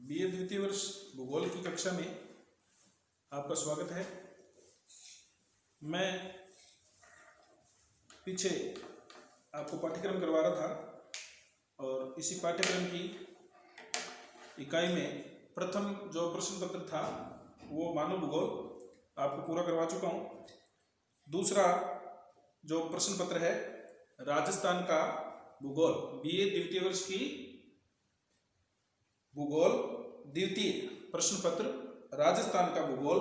BA द्वितीय वर्ष भूगोल की कक्षा में आपका स्वागत है। मैं पीछे आपको पाठ्यक्रम करवा रहा था और इसी पाठ्यक्रम की इकाई में प्रथम जो प्रश्न पत्र था वो मानव भूगोल आपको पूरा करवा चुका हूँ। दूसरा जो प्रश्न पत्र है राजस्थान का भूगोल, बीए द्वितीय वर्ष की भूगोल द्वितीय प्रश्न पत्र राजस्थान का भूगोल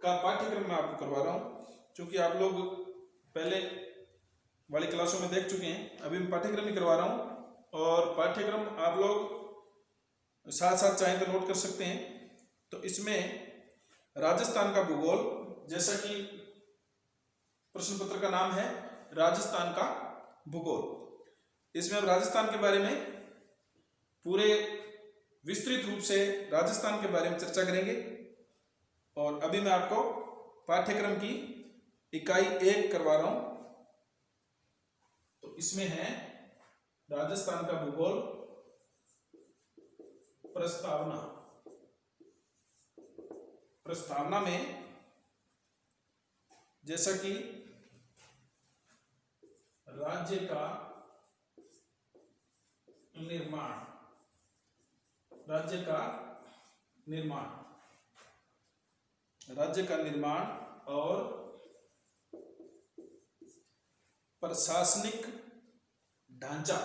का पाठ्यक्रम मैं आपको करवा रहा हूँ। क्योंकि आप लोग पहले वाली क्लासों में देख चुके हैं, अभी मैं पाठ्यक्रम ही करवा रहा हूँ और पाठ्यक्रम आप लोग साथ साथ चाहें तो नोट कर सकते हैं। तो इसमें राजस्थान का भूगोल, जैसा कि प्रश्न पत्र का नाम है राजस्थान का भूगोल, इसमें अब राजस्थान के बारे में पूरे विस्तृत रूप से राजस्थान के बारे में चर्चा करेंगे। और अभी मैं आपको पाठ्यक्रम की इकाई 1 करवा रहा हूं। तो इसमें है राजस्थान का भूगोल प्रस्तावना। प्रस्तावना में जैसा कि राज्य का निर्माण, राज्य का निर्माण और प्रशासनिक ढांचा,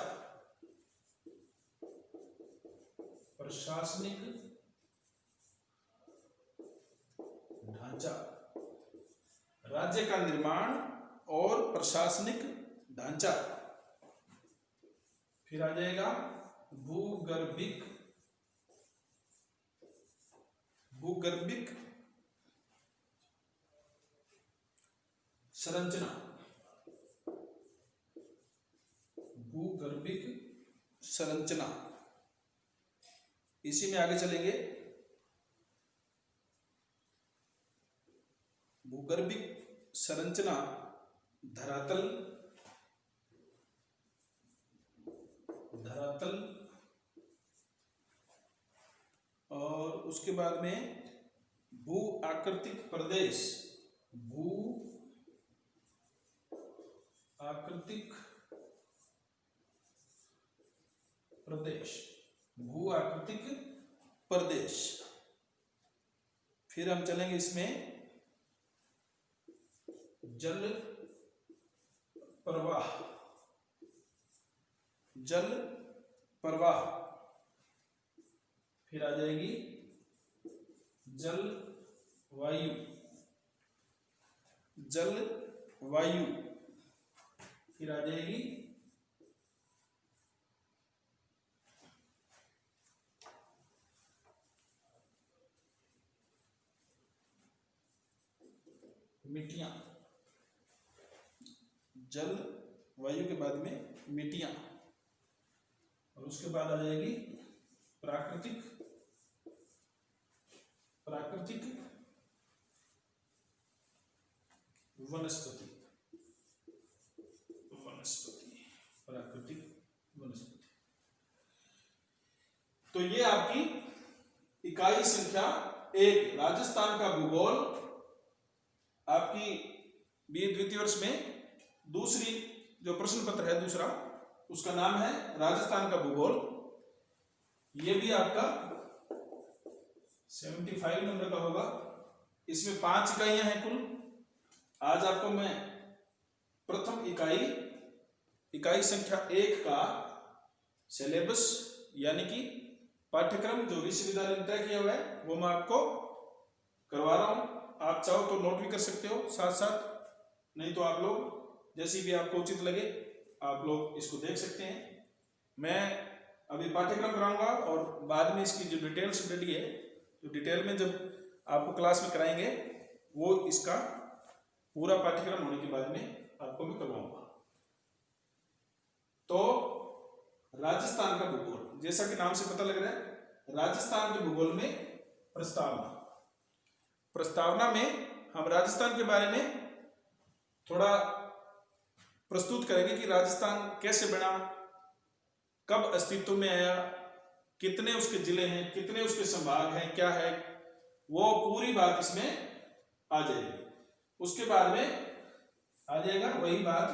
राज्य का निर्माण और प्रशासनिक ढांचा। फिर आ जाएगा भूगर्भिक संरचना, भूगर्भिक संरचना। इसी में आगे चलेंगे भूगर्भिक संरचना, धरातल और उसके बाद में भू आकृतिक प्रदेश, भू आकृतिक प्रदेश। फिर हम चलेंगे इसमें जल प्रवाह। फिर आ जाएगी जलवायु। फिर आ जाएगी मिट्टियां। जलवायु के बाद में मिट्टियां और उसके बाद आ जाएगी प्राकृतिक वनस्पति। तो ये आपकी इकाई संख्या 1 राजस्थान का भूगोल आपकी बीए द्वितीय वर्ष में दूसरी जो प्रश्न पत्र है दूसरा, उसका नाम है राजस्थान का भूगोल। ये भी आपका 75 नंबर का होगा। इसमें 5 इकाइयां हैं कुल। आज आपको मैं प्रथम इकाई संख्या 1 का सिलेबस यानी कि पाठ्यक्रम जो विश्वविद्यालय ने तय किया हुआ है वो मैं आपको करवा रहा हूं। आप चाहो तो नोट भी कर सकते हो साथ साथ, नहीं तो आप लोग जैसी भी आपको उचित लगे आप लोग इसको देख सकते हैं। मैं अभी पाठ्यक्रम कराऊंगा और बाद में इसकी जो डिटेल स्टडी है, तो डिटेल में जब आपको क्लास में कराएंगे वो इसका पूरा पाठ्यक्रम होने के बाद में आपको मैं करवाऊंगा। तो राजस्थान का भूगोल, जैसा कि नाम से पता लग रहा है, राजस्थान के भूगोल में प्रस्तावना में हम राजस्थान के बारे में थोड़ा प्रस्तुत करेंगे कि राजस्थान कैसे बना, कब अस्तित्व में आया, कितने उसके जिले हैं, कितने उसके संभाग हैं, क्या है, वो पूरी बात इसमें आ जाएगी। उसके बाद में आ जाएगा वही बात,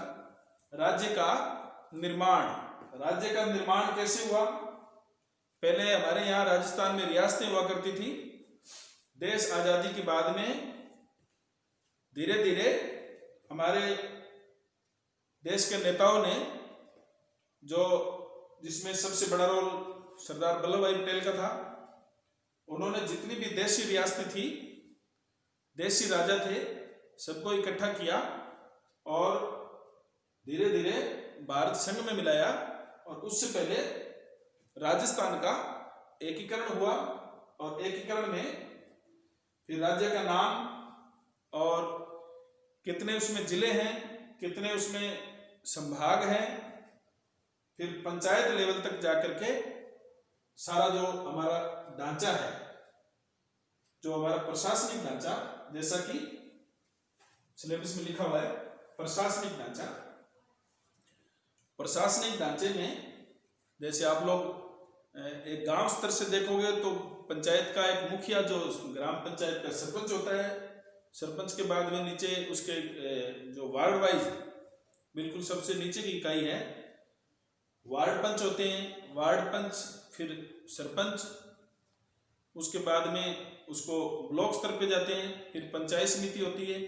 राज्य का निर्माण। राज्य का निर्माण कैसे हुआ? पहले हमारे यहाँ राजस्थान में रियासतें हुआ करती थी। देश आजादी के बाद में धीरे धीरे हमारे देश के नेताओं ने, जो जिसमें सबसे बड़ा रोल सरदार वल्लभ भाई पटेल का था, उन्होंने जितनी भी देशी रियासतें थी, देशी राजा थे, सबको इकट्ठा किया और धीरे धीरे भारत संघ में मिलाया। और उससे पहले राजस्थान का एकीकरण हुआ और एकीकरण में फिर राज्य का नाम और कितने उसमें जिले हैं, कितने उसमें संभाग हैं, फिर पंचायत लेवल तक जाकर के सारा जो हमारा ढांचा है, जो हमारा प्रशासनिक ढांचा, जैसा कि सिलेबस में लिखा हुआ है प्रशासनिक ढांचा। प्रशासनिक ढांचे में जैसे आप लोग एक गांव स्तर से देखोगे तो पंचायत का एक मुखिया, जो ग्राम पंचायत का सरपंच होता है, सरपंच के बाद में नीचे उसके जो वार्ड वाइज बिल्कुल सबसे नीचे की इकाई है, वार्ड पंच होते हैं। वार्ड पंच, फिर सरपंच, उसके बाद में उसको ब्लॉक स्तर पे जाते हैं, फिर पंचायत समिति होती है।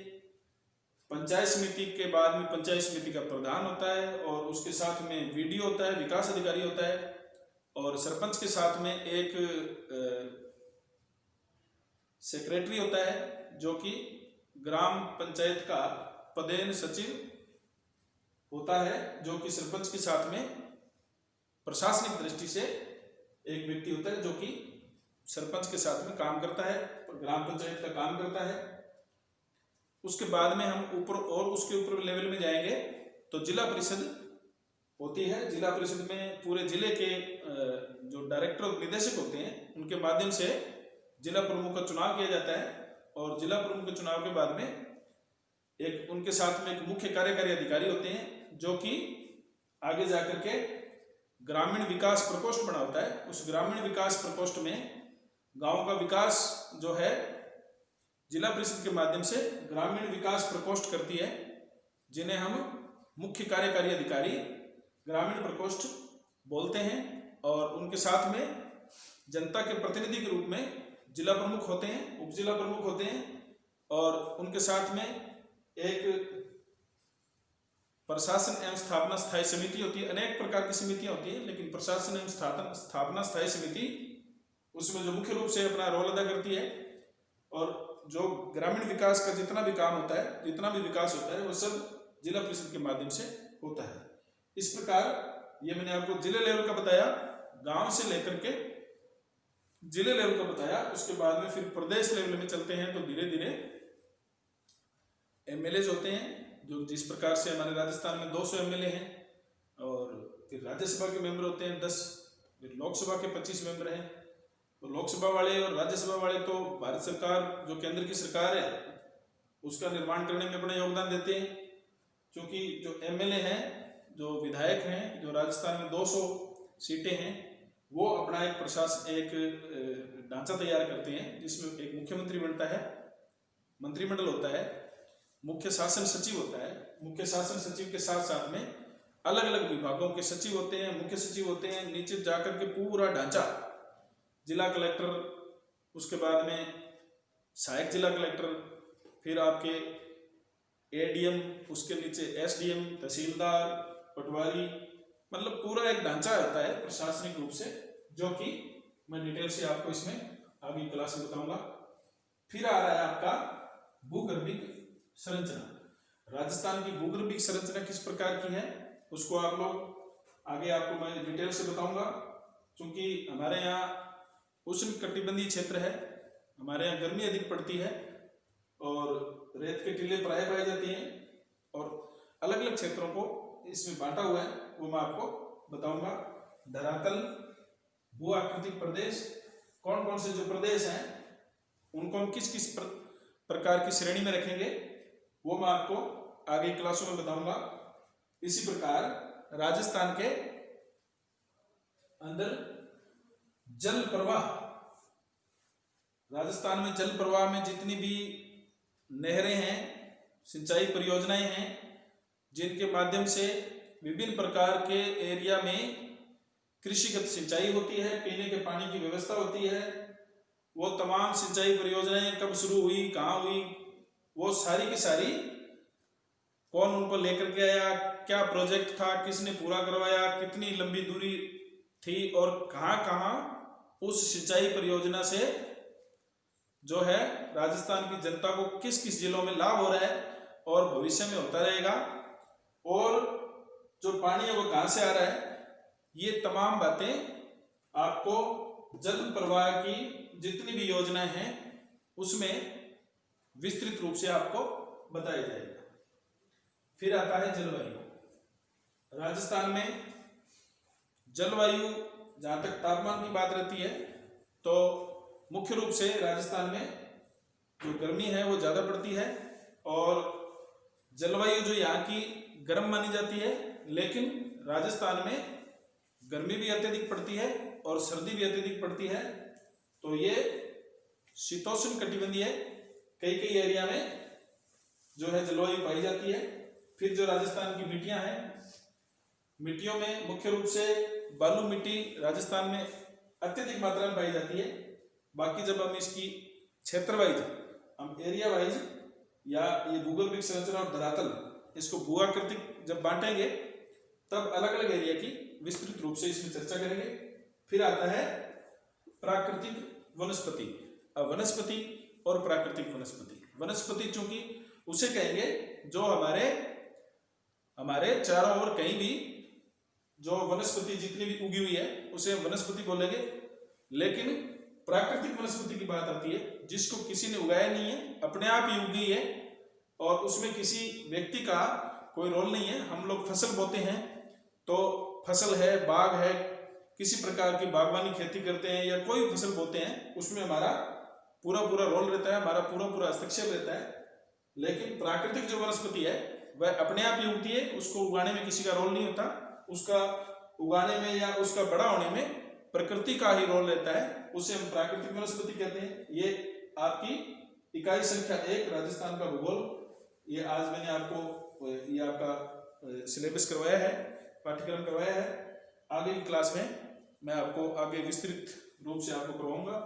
पंचायत समिति के बाद में पंचायत समिति का प्रधान होता है और उसके साथ में वीडीओ होता है, विकास अधिकारी होता है, और सरपंच के साथ में एक सेक्रेटरी होता है, जो कि ग्राम पंचायत का पदेन सचिव होता है, जो कि सरपंच के साथ में प्रशासनिक दृष्टि से एक व्यक्ति होता है, जो कि सरपंच के साथ में काम करता है, ग्राम पंचायत का काम करता है। उसके बाद में हम ऊपर और उसके ऊपर लेवल में जाएंगे तो जिला परिषद होती है। जिला परिषद में पूरे जिले के जो डायरेक्टर और निदेशक होते हैं, उनके माध्यम से जिला प्रमुख का चुनाव किया जाता है। और जिला प्रमुख के चुनाव के बाद में एक उनके साथ में एक मुख्य कार्यकारी अधिकारी होते हैं, जो कि आगे जाकर के ग्रामीण विकास प्रकोष्ठ बना होता है। उस ग्रामीण विकास प्रकोष्ठ में गांव का विकास जो है जिला परिषद के माध्यम से ग्रामीण विकास प्रकोष्ठ करती है, जिन्हें हम मुख्य कार्यकारी अधिकारी ग्रामीण प्रकोष्ठ बोलते हैं। और उनके साथ में जनता के प्रतिनिधि के रूप में जिला प्रमुख होते हैं, उप जिला प्रमुख होते हैं, और उनके साथ में एक प्रशासन एवं स्थापना स्थायी समिति होती है। अनेक प्रकार की समितियां होती हैं, लेकिन प्रशासन एवं स्थापना स्थायी समिति उसमें जो मुख्य रूप से अपना रोल अदा करती है। और जो ग्रामीण विकास का जितना भी काम होता है, जितना भी विकास होता है, वो सब जिला परिषद के माध्यम से होता है। इस प्रकार ये मैंने आपको जिले लेवल का बताया, गांव से लेकर के जिले लेवल का बताया। उसके बाद में फिर प्रदेश लेवल में चलते हैं तो धीरे धीरे एमएलए होते हैं, जो जिस प्रकार से हमारे राजस्थान में 200 एमएलए हैं, और फिर राज्यसभा के मेंबर होते हैं 10, फिर लोकसभा के 25 मेंबर हैं। तो लोकसभा वाले और राज्यसभा वाले तो भारत सरकार, जो केंद्र की सरकार है, उसका निर्माण करने में अपना योगदान देते हैं। क्योंकि जो एमएलए हैं, जो विधायक हैं, जो राजस्थान में 200 सीटें हैं, वो अपना एक प्रशासन एक ढांचा तैयार करते हैं, जिसमें एक मुख्यमंत्री बनता है, मंत्रिमंडल होता है, मुख्य शासन सचिव होता है। मुख्य शासन सचिव के साथ साथ में अलग अलग विभागों के सचिव होते हैं, मुख्य सचिव होते हैं। नीचे जाकर के पूरा ढांचा, जिला कलेक्टर, उसके बाद में सहायक जिला कलेक्टर, फिर आपके एडीएम, उसके नीचे एसडीएम, तहसीलदार, पटवारी, मतलब पूरा एक ढांचा होता है प्रशासनिक रूप से, जो कि मैं डिटेल से आपको इसमें आगे क्लास में बताऊंगा। फिर आ रहा है आपका भूगर्भिक संरचना। राजस्थान की भूगर्भिक संरचना किस प्रकार की है, उसको आप लोग आगे आपको मैं डिटेल से बताऊंगा। क्योंकि हमारे यहाँ उष्ण कटिबंधीय क्षेत्र है, हमारे यहाँ गर्मी अधिक पड़ती है और रेत के टीले प्राय पाई जाती हैं, और अलग अलग क्षेत्रों को इसमें बांटा हुआ है, वो मैं आपको बताऊंगा। धरातल, भू आकृतिक प्रदेश, कौन कौन से जो प्रदेश हैं उनको हम किस किस प्रकार की श्रेणी में रखेंगे, वो मैं आपको आगे क्लासों में बताऊंगा। इसी प्रकार राजस्थान के अंदर जल प्रवाह, राजस्थान में जल प्रवाह में जितनी भी नहरें हैं, सिंचाई परियोजनाएं हैं, जिनके माध्यम से विभिन्न प्रकार के एरिया में कृषिगत सिंचाई होती है, पीने के पानी की व्यवस्था होती है, वो तमाम सिंचाई परियोजनाएं कब शुरू हुई, कहाँ हुई, वो सारी की सारी कौन उनको लेकर के आया, क्या प्रोजेक्ट था, किसने पूरा करवाया, कितनी लंबी दूरी थी और कहाँ कहाँ उस सिंचाई परियोजना से जो है राजस्थान की जनता को किस किस जिलों में लाभ हो रहा है और भविष्य में होता रहेगा, और जो पानी है वो कहाँ से आ रहा है, ये तमाम बातें आपको जल प्रवाह की जितनी भी योजनाएं हैं उसमें विस्तृत रूप से आपको बताया जाएगा। फिर आता है जलवायु। राजस्थान में जलवायु, जहाँ तक तापमान की बात रहती है तो मुख्य रूप से राजस्थान में जो गर्मी है वो ज़्यादा पड़ती है, और जलवायु जो यहाँ की गर्म मानी जाती है, लेकिन राजस्थान में गर्मी भी अत्यधिक पड़ती है और सर्दी भी अत्यधिक पड़ती है। तो ये शीतोष्ण कटिबंधीय है, कई कई एरिया में जो है जलवायु पाई जाती है। फिर जो राजस्थान की मिट्टियां हैं, मिट्टियों में मुख्य रूप से बालू मिट्टी राजस्थान में अत्यधिक मात्रा में पाई जाती है। बाकी जब हम इसकी क्षेत्र वाइज, हम एरिया वाइज या ये भूगोलिक संरचना और धरातल, इसको भूआकृतिक जब बांटेंगे तब अलग अलग एरिया की विस्तृत रूप से इसमें चर्चा करेंगे। फिर आता है प्राकृतिक वनस्पति। अब वनस्पति और प्राकृतिक वनस्पति, वनस्पति चूंकि उसे कहेंगे जो हमारे चारों ओर कहीं भी जो वनस्पति जितनी भी उगी हुई है उसे वनस्पति बोलेंगे। लेकिन प्राकृतिक वनस्पति की बात आती है जिसको किसी ने उगाया नहीं है, अपने आप ही उगी है और उसमें किसी व्यक्ति का कोई रोल नहीं है। हम लोग फसल बोते हैं तो फसल है, बाग है, किसी प्रकार की बागवानी खेती करते हैं या कोई फसल बोते हैं, उसमें हमारा पूरा रोल रहता है, हमारा पूरा हस्तक्षेप रहता है। लेकिन प्राकृतिक जो वनस्पति है वह अपने आप ही उगती है, उसको उगाने में किसी का रोल नहीं होता, उसका उगाने में या उसका बड़ा होने में प्रकृति का ही रोल रहता है, उसे हम प्राकृतिक वनस्पति कहते हैं। ये आपकी इकाई संख्या 1 राजस्थान का भूगोल, ये आज मैंने आपको ये आपका सिलेबस करवाया है, पाठ्यक्रम करवाया है। आगे की क्लास में मैं आपको आगे विस्तृत रूप से आपको करवाऊंगा।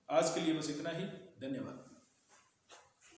आज के लिए बस इतना ही, धन्यवाद।